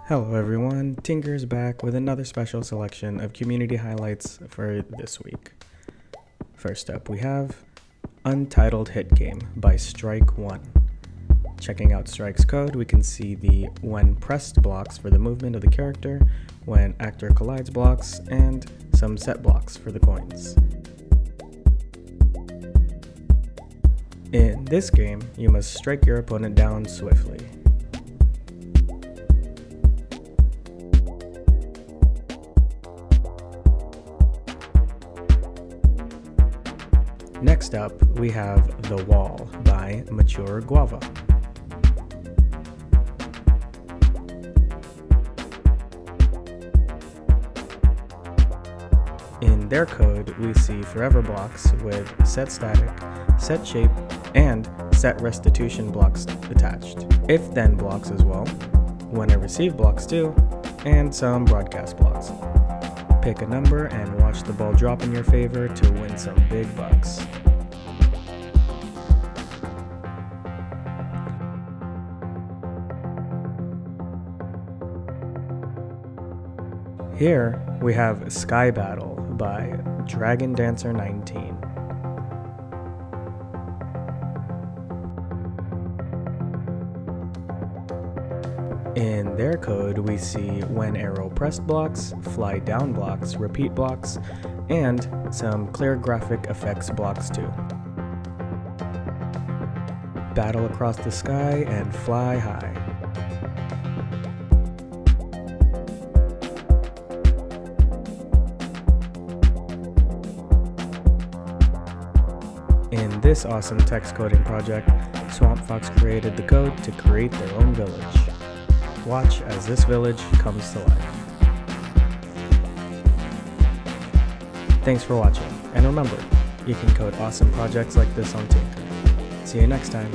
Hello everyone, Tynker's back with another special selection of community highlights for this week. First up we have Untitled Hit Game by Strike1. Checking out Strike's code, we can see the when pressed blocks for the movement of the character, when actor collides blocks, and some set blocks for the coins. In this game, you must strike your opponent down swiftly. Next up, we have The Wall by Mature Guava. In their code, we see forever blocks with set static, set shape, and set restitution blocks attached. If then blocks as well, when I receive blocks too, and some broadcast blocks. Pick a number and watch the ball drop in your favor to win some big bucks. Here we have Sky Battle by Dragon Dancer 19. In their code, we see when arrow pressed blocks, fly down blocks, repeat blocks, and some clear graphic effects blocks too. Battle across the sky and fly high. In this awesome text coding project, Swamp Fox created the code to create their own village. Watch as this village comes to life. Thanks for watching, and remember, you can code awesome projects like this on Tynker. See you next time.